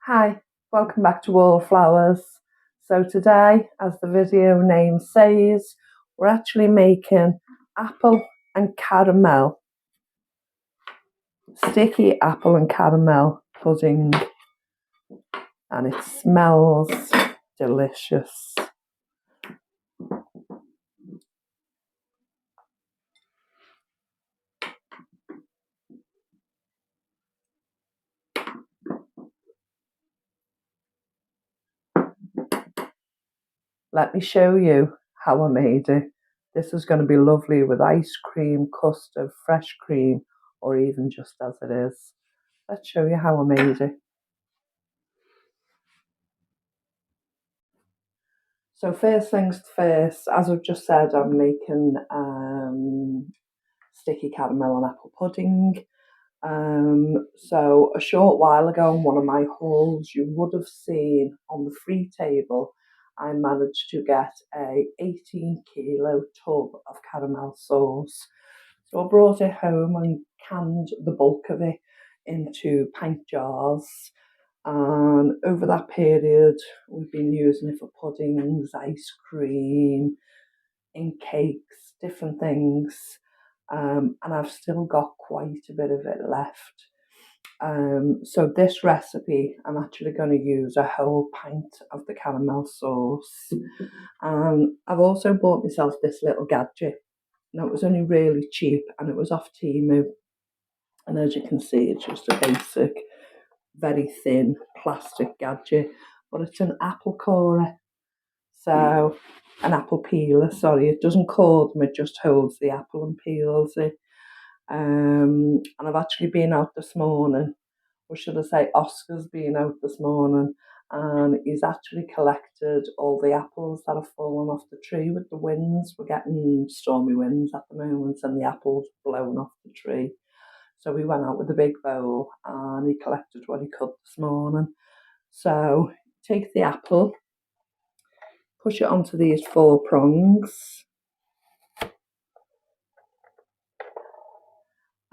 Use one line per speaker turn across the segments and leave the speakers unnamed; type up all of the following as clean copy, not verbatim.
Hi, welcome back to Wallflowers. So today, as the video name says, we're actually making apple and caramel, sticky apple and caramel pudding, and it smells delicious. Let me show you how I made it. This is going to be lovely with ice cream, custard, fresh cream, or even just as it is. Let's show you how I made it. So first things first, as I've just said, I'm making sticky caramel and apple pudding. So a short while ago in one of my hauls, you would have seen on the free table, I managed to get a 18-kilo tub of caramel sauce. So I brought it home and canned the bulk of it into pint jars. And over that period, we've been using it for puddings, ice cream, in cakes, different things. And I've still got quite a bit of it left. So this recipe, I'm actually going to use a whole pint of the caramel sauce. And I've also bought myself this little gadget. Now, it was only really cheap and it was off Temu. And as you can see, it's just a basic, very thin plastic gadget, but it's an apple corer. So, an apple peeler, sorry, it doesn't core them, it just holds the apple and peels it. And I've actually been out this morning, or should I say Oscar's been out this morning, and he's actually collected all the apples that have fallen off the tree with the winds. We're getting stormy winds at the moment and the apples blown off the tree. So we went out with a big bowl and he collected what he could this morning. So take the apple, push it onto these 4 prongs,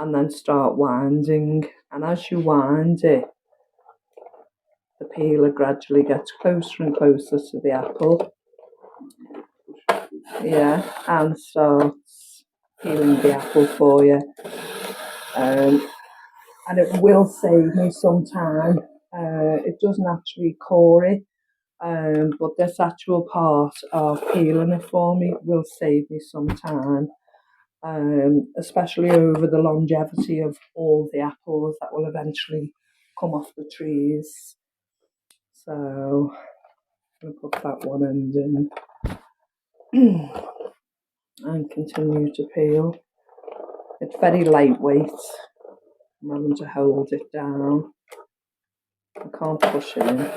and then start winding. And as you wind it, the peeler gradually gets closer and closer to the apple. Yeah, and starts peeling the apple for you. And it will save me some time. It doesn't actually core it, but this actual part of peeling it for me will save me some time. Especially over the longevity of all the apples that will eventually come off the trees. So I'm going to put that one end in and continue to peel. It's very lightweight. I'm having to hold it down. I can't push it in.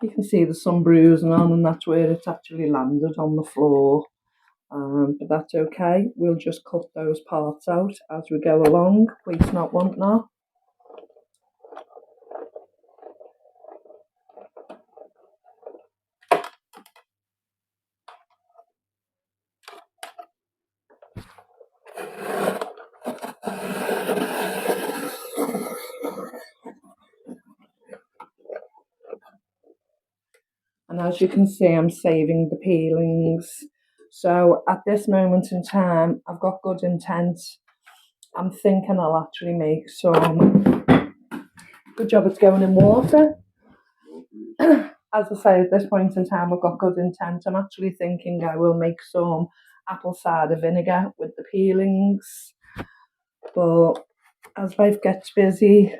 You can see there's some bruising on, and that's where it's actually landed on the floor. But that's okay. We'll just cut those parts out as we go along. Waste not, want not. And as you can see, I'm saving the peelings. So at this moment in time, I've got good intent. I'm thinking I'll actually make some. Good job it's going in water. As I say, at this point in time, I've got good intent. I'm actually thinking I will make some apple cider vinegar with the peelings. But as life gets busy,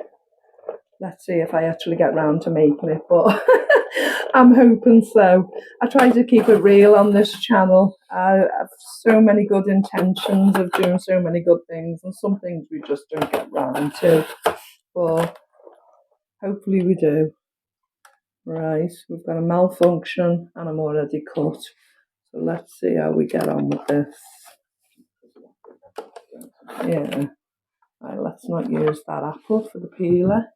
let's see if I actually get round to making it. But I'm hoping so. I try to keep it real on this channel. I have so many good intentions of doing so many good things, and some things we just don't get round to. But hopefully we do. Right, we've got a malfunction and I'm already cut. So let's see how we get on with this. Yeah. Right, let's not use that apple for the peeler.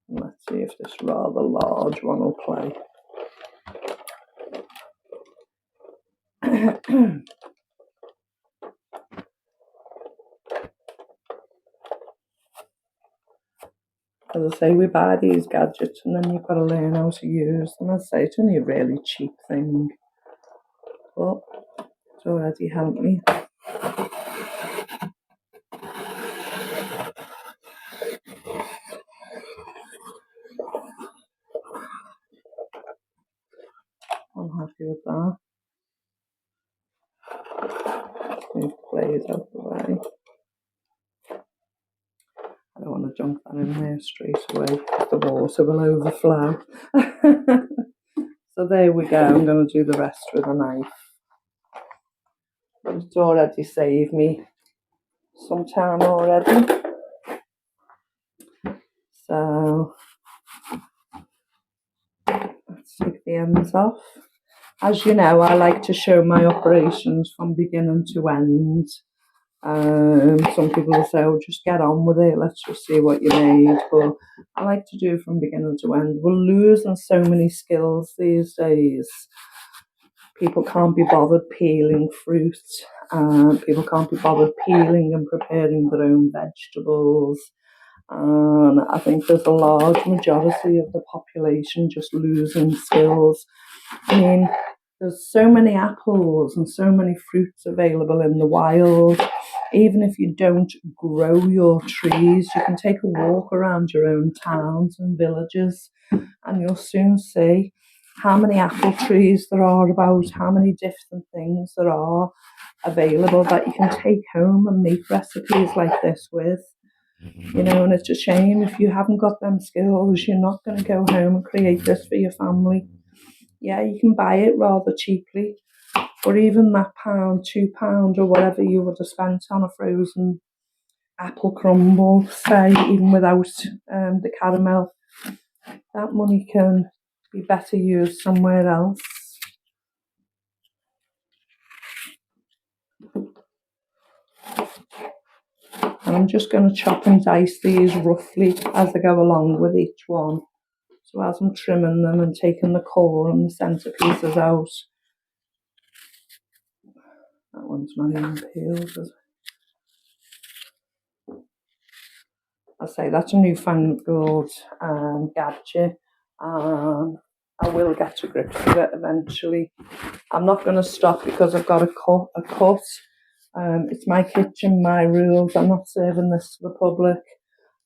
Let's see if this rather large one will play. As I say, we buy these gadgets and then you've got to learn how to use them. As I say, it's only a really cheap thing, but it's already helped me. I'm happy with that. Move plays out the way. I don't want to jump that in there straight away because the water will overflow. So there we go. I'm going to do the rest with a knife. It's already saved me some time already. So let's take the ends off. As you know, I like to show my operations from beginning to end. Some people will say, oh, just get on with it, let's just see what you made. But I like to do from beginning to end. We're losing so many skills these days. People can't be bothered peeling fruit. People can't be bothered peeling and preparing their own vegetables. And I think there's a large majority of the population just losing skills. I mean, there's so many apples and so many fruits available in the wild. Even if you don't grow your trees, you can take a walk around your own towns and villages and you'll soon see how many apple trees there are about, how many different things there are available that you can take home and make recipes like this with. You know, and it's a shame if you haven't got them skills, you're not going to go home and create this for your family. Yeah, you can buy it rather cheaply, but even that £1, £2 or whatever you would have spent on a frozen apple crumble, say, even without the caramel, that money can be better used somewhere else. And I'm just going to chop and dice these roughly as I go along with each one. So as I'm trimming them and taking the core and the centre pieces out. That one's not even peeled, is it? I say that's a newfangled gadget. I will get to grips with it eventually. I'm not going to stop because I've got a cut. It's my kitchen, my rules. I'm not serving this to the public.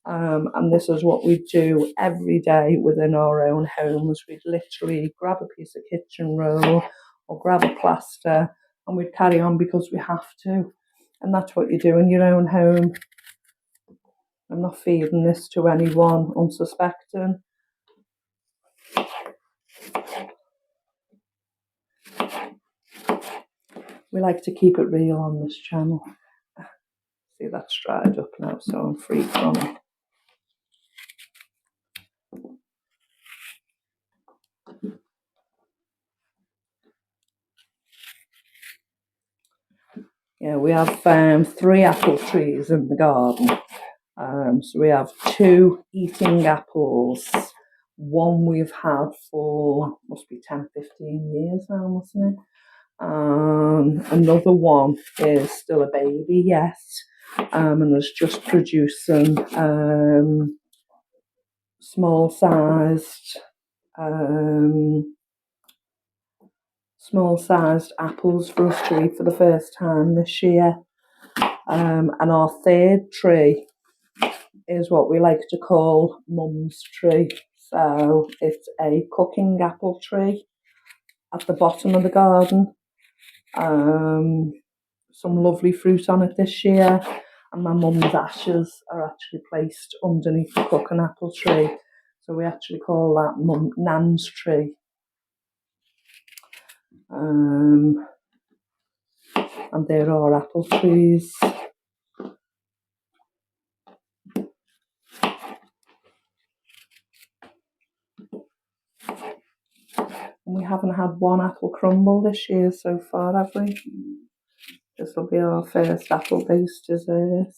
And this is what we do every day within our own homes. We'd literally grab a piece of kitchen roll or grab a plaster and we'd carry on because we have to. And that's what you do in your own home. I'm not feeding this to anyone unsuspecting. We like to keep it real on this channel. See, that's dried up now, so I'm free from it. Yeah, we have 3 apple trees in the garden. So we have 2 eating apples. One we've had for, must be 10, 15 years now, mustn't it? Another one is still a baby, yes. And is just producing small-sized apples for us to eat for the first time this year. And our 3rd tree is what we like to call Mum's tree. So it's a cooking apple tree at the bottom of the garden. Some lovely fruit on it this year, and my mum's ashes are actually placed underneath the cooking apple tree. So we actually call that Nan's tree. And there are apple trees. And we haven't had one apple crumble this year so far, have we? This will be our first apple-based dessert.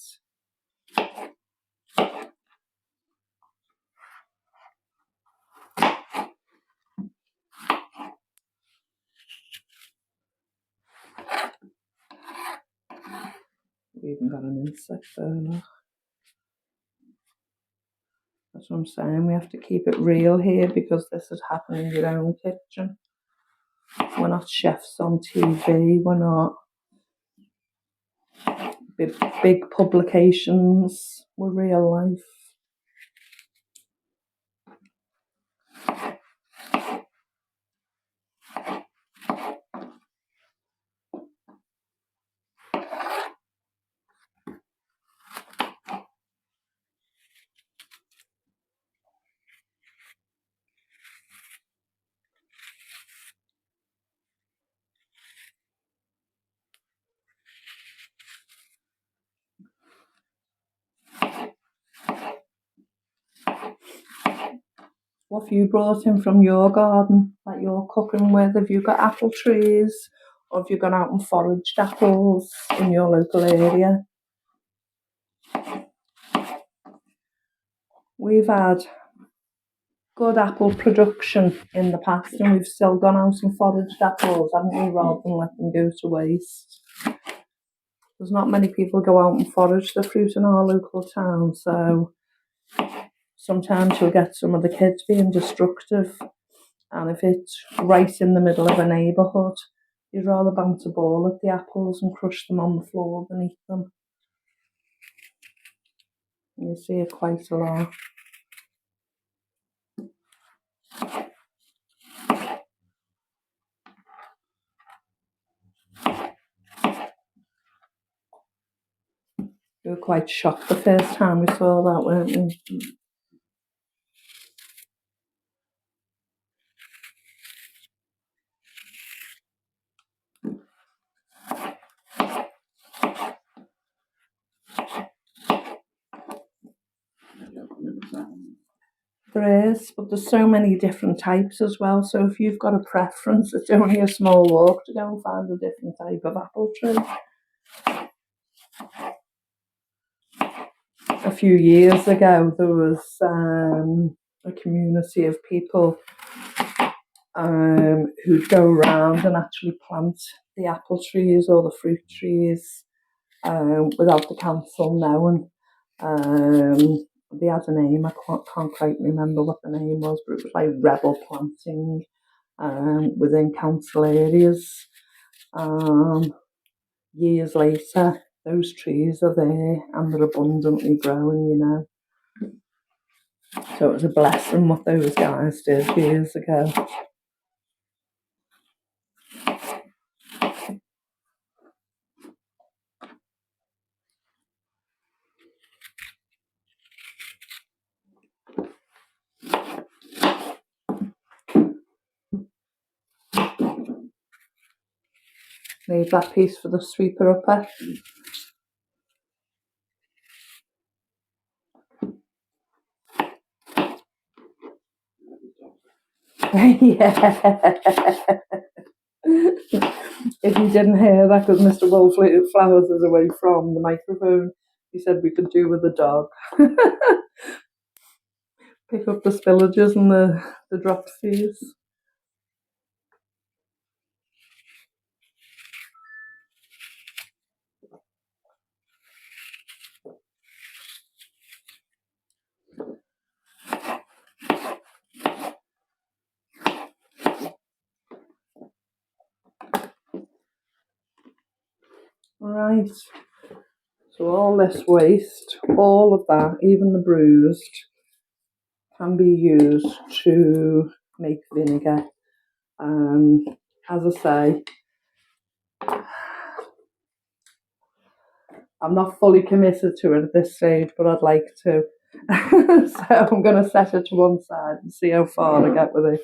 even got an insect there. Look. That's what I'm saying. We have to keep it real here because this would happen in your own kitchen. We're not chefs on TV. We're not big publications. We're real life. What have you brought in from your garden that you're cooking with? Have you got apple trees, or have you gone out and foraged apples in your local area? We've had good apple production in the past, and we've still gone out and foraged apples, haven't we, rather than let them go to waste. There's not many people go out and forage the fruit in our local town, so sometimes you'll get some of the kids being destructive, and if it's right in the middle of a neighbourhood, you'd rather bounce a ball at the apples and crush them on the floor than eat them. And you see it quite a lot. We were quite shocked the first time we saw that, weren't we? There is, but there's so many different types as well. So if you've got a preference, it's only a small walk to go and find a different type of apple tree. A few years ago, there was a community of people who'd go around and actually plant the apple trees or the fruit trees without the council knowing. They had a name, I can't quite remember what the name was, but it was like rebel planting within council areas. Years later, those trees are there and they're abundantly growing, you know. So it was a blessing what those guys did years ago. Leave that piece for the sweeper upper. Yeah. If you didn't hear that, because Mr. Wallflowers is away from the microphone, he said we could do with the dog. Pick up the spillages and the dropped fees. Right. So all this waste, all of that, even the bruised, can be used to make vinegar. As I say, I'm not fully committed to it at this stage, but I'd like to. So I'm going to set it to one side and see how far I get with it.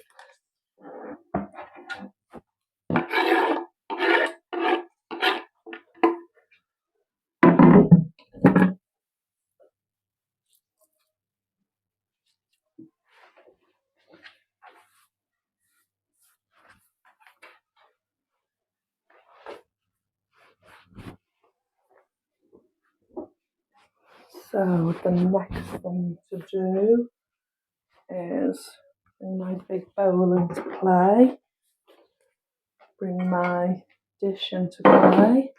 So the next thing to do is bring my big bowl into play, bring my dish into play.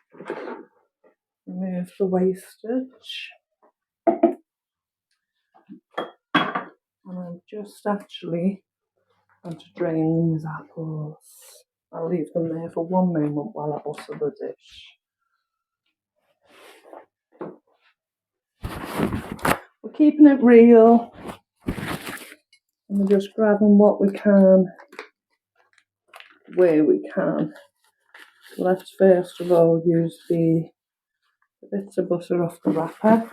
remove the wastage. And I'm just actually going to drain these apples. I'll leave them there for one moment while I butter the dish. We're keeping it real. And we're just grabbing what we can, where we can. Let's first of all use the bits of butter off the wrapper.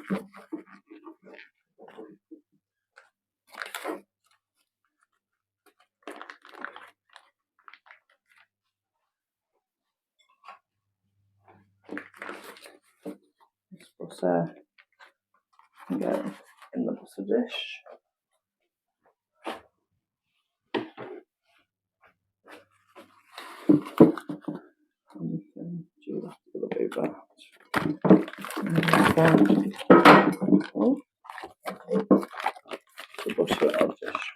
This butter can go in the butter dish. And we can do that a little bit back. The butter I'll just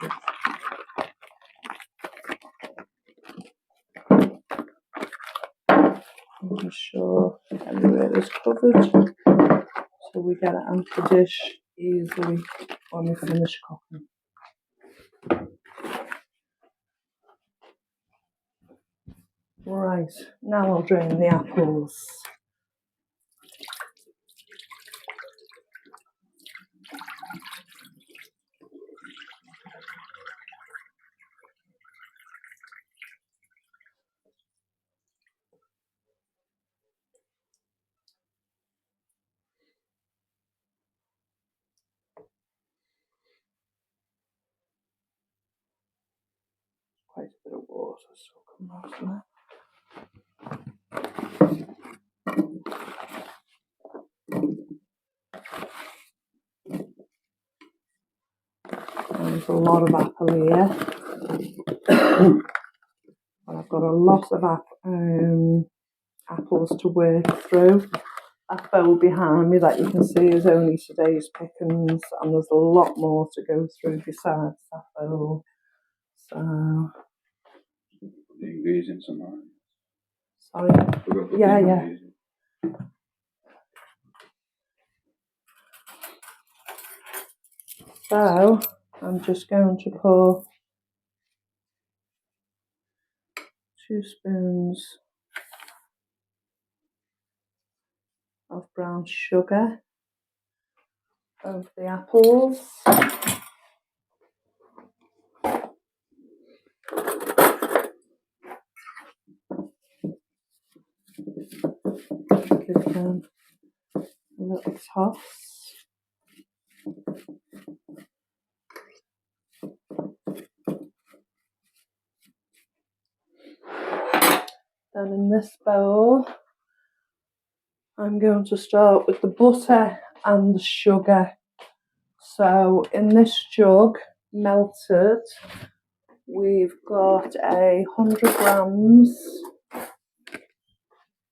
making sure everywhere is covered so we get it out the dish easily when we finish cooking. Right, now I'll drain the apples. Quite a bit of water, so come out of that. There's a lot of apple here. And I've got a lot of apples to work through. That bowl behind me that you can see is only today's pickings, and there's a lot more to go through besides that bowl. So,
the ingredients on that.
Sorry. Yeah. So I'm just going to pour 2 spoons of brown sugar over the apples. Give them a little toss. Then in this bowl, I'm going to start with the butter and the sugar. So in this jug, melted, we've got 100 grams.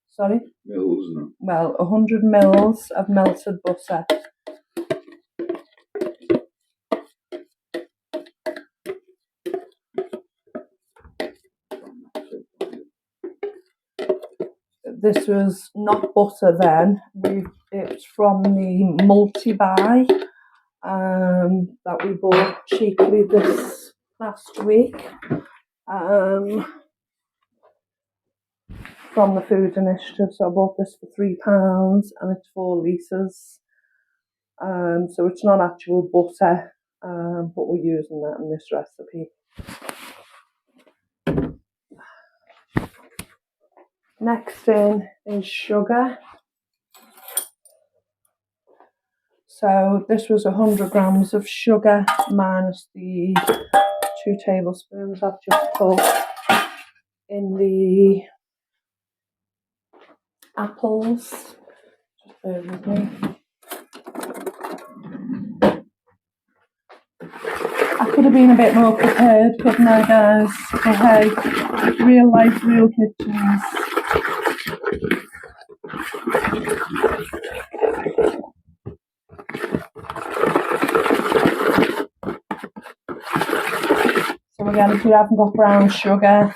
Sorry?
Mils, no?
Well, 100 mils of melted butter. This was not butter then. It's from the multi-buy that we bought cheaply this last week from the Food Initiative. So I bought this for £3 and it's 4 litres. So it's not actual butter, but we're using that in this recipe. Next in is sugar. So this was 100 grams of sugar minus the 2 tablespoons I've just put in the apples. Just bear with me. I could have been a bit more prepared, couldn't I, guys? But hey, real life, real kitchens. So again, if you haven't got brown sugar,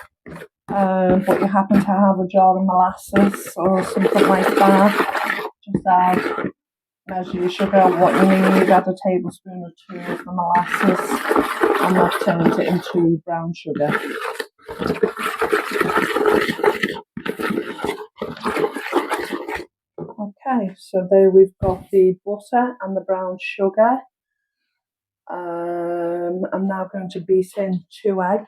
but you happen to have a jar of molasses or something like that, Just add, measure your sugar, what you need, add a tablespoon or two of the molasses, and that turns it into brown sugar. Okay, so there we've got the butter and the brown sugar. I'm now going to beat in 2 eggs.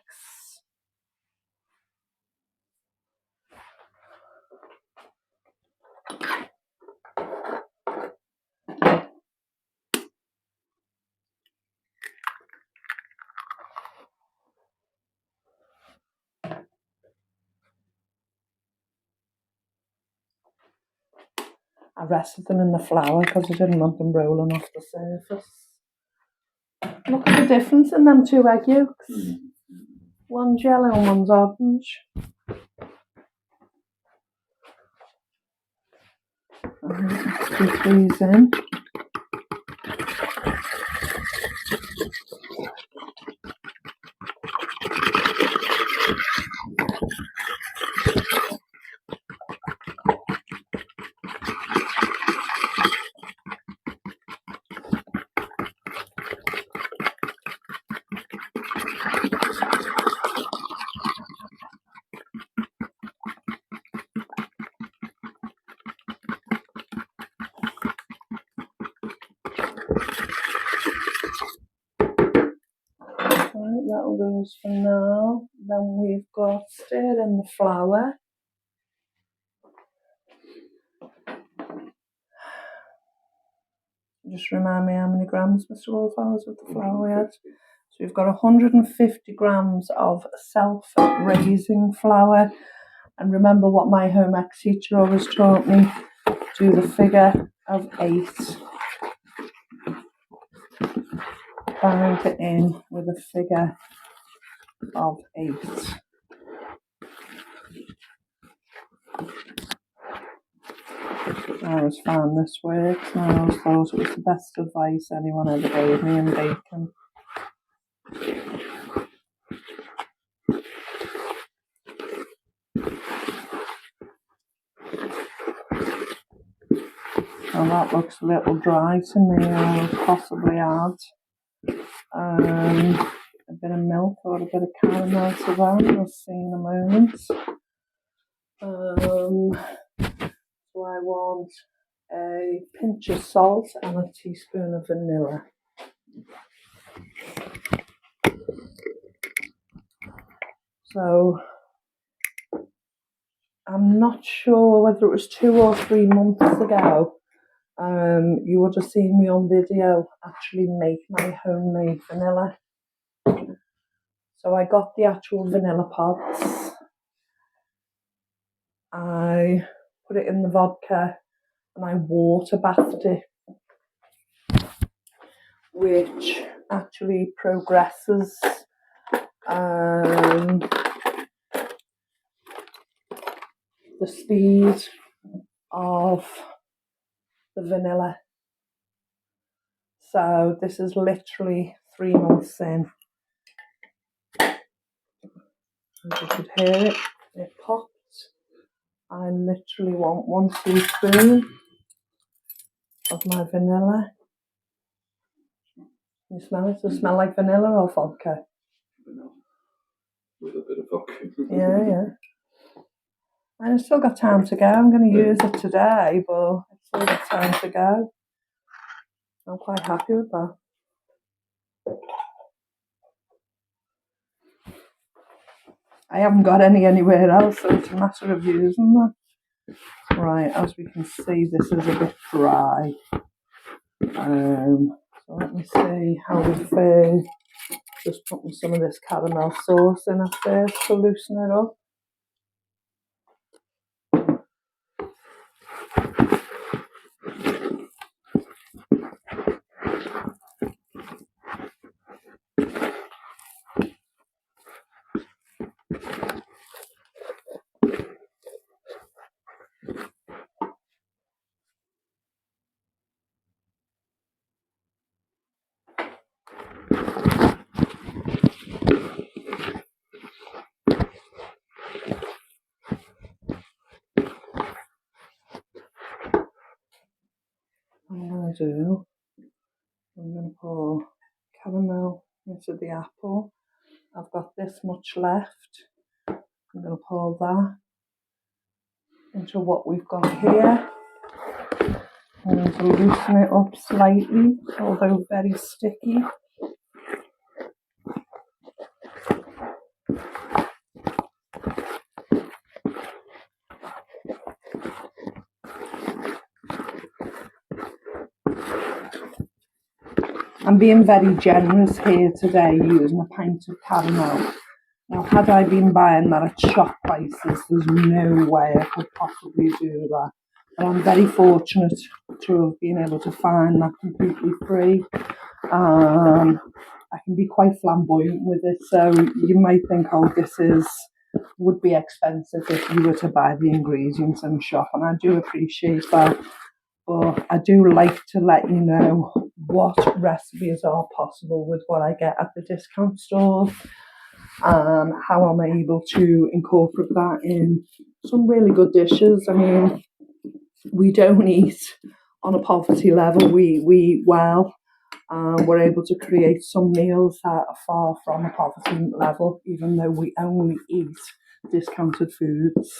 I rested them in the flour because I didn't want them rolling off the surface. Look at the difference in them 2 egg yolks. One's yellow and one's orange. Keep these in. Right, that'll do us for now. Then we've got stir in the flour. Just remind me how many grams, Mr. Wallflowers, of the flour we had. So we've got 150 grams of self-raising flour. And remember what my home ec teacher always taught me, do the figure of 8. Bind it in with a figure of 8. I always found this works, and I always thought it was the best advice anyone ever gave me in baking. Well, that looks a little dry to me. I'll possibly add a bit of milk or a bit of caramel to that. We'll see in a moment. So I want a pinch of salt and a teaspoon of vanilla. So I'm not sure whether it was 2 or 3 months ago. You would have seen me on video actually make my homemade vanilla. So I got the actual vanilla pods. I put it in the vodka and I water bathed it, which actually progresses the speed of the vanilla. So this is literally 3 months in. As you could hear it, it popped. I literally want 1 teaspoon of my vanilla. You smell it? Does it smell like vanilla or vodka?
Vanilla. With a bit of vodka.
Yeah. And I've still got time to go. I'm going to use it today, but I've still got time to go. I'm quite happy with that. I haven't got any anywhere else, so it's a matter of using that. Right, as we can see, this is a bit dry. So let me see how we fare. Just putting some of this caramel sauce in at first to loosen it up. to do, I'm going to pour caramel into the apple. I've got this much left. I'm going to pour that into what we've got here. I'm going to loosen it up slightly, although very sticky. I'm being very generous here today using a pint of caramel. Now, had I been buying that at shop prices, there's no way I could possibly do that. But I'm very fortunate to have been able to find that completely free. I can be quite flamboyant with it, so you might think, oh, would be expensive if you were to buy the ingredients in shop, and I do appreciate that. But I do like to let you know what recipes are possible with what I get at the discount store, and how I'm able to incorporate that in some really good dishes. I mean, we don't eat on a poverty level, we eat well. We're able to create some meals that are far from a poverty level, even though we only eat discounted foods.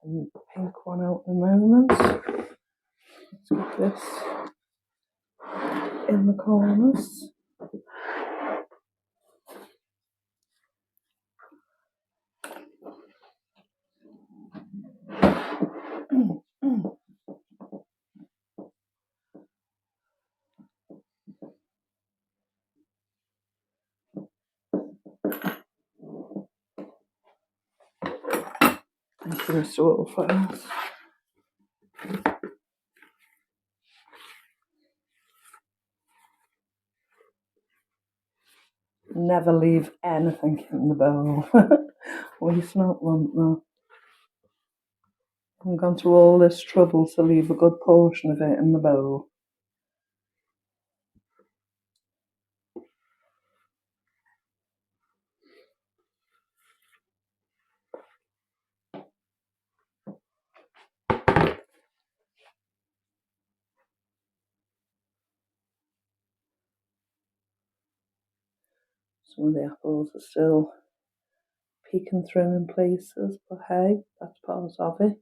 The pink one out in a moment. Let's get this in the corners. Thank you, Mr. Waterfalls. Never leave anything in the bowl. Waste not, want not. I've gone to all this trouble to leave a good portion of it in the bowl. Some of the apples are still peeking through in places, but hey, that's part of it.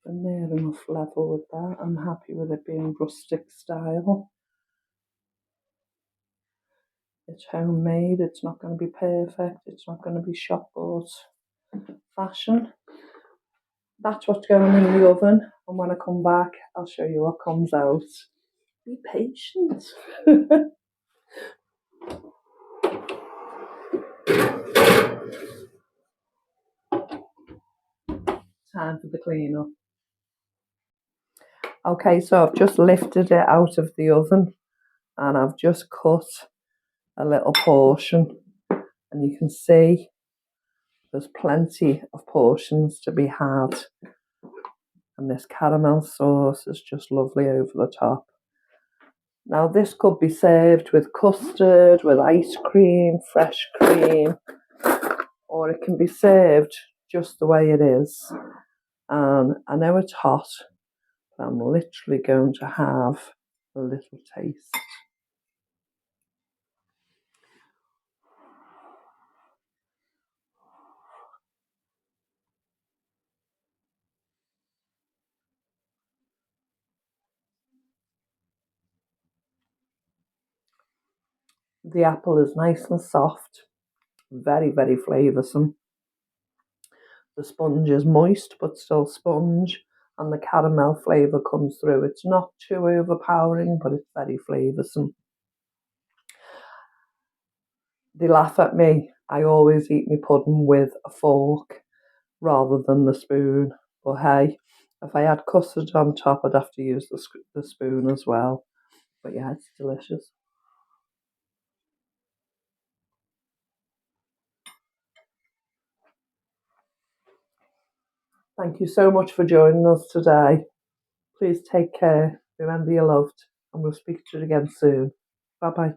I'm near enough level with that. I'm happy with it being rustic style. It's homemade, it's not going to be perfect, it's not going to be shop bought fashion. That's what's going in the oven, and when I come back, I'll show you what comes out. Be patient. Time for the clean up. Okay, so I've just lifted it out of the oven and I've just cut a little portion, and you can see there's plenty of portions to be had, and this caramel sauce is just lovely over the top. Now this could be served with custard, with ice cream, fresh cream, or it can be served just the way it is. And I know it's hot, but I'm literally going to have a little taste. The apple is nice and soft, very, very flavoursome. The sponge is moist but still sponge, and the caramel flavour comes through. It's not too overpowering, but it's very flavoursome. They laugh at me. I always eat my pudding with a fork rather than the spoon. But hey, if I had custard on top, I'd have to use the spoon as well. But yeah, it's delicious. Thank you so much for joining us today. Please take care. Remember you're loved, and we'll speak to you again soon. Bye bye.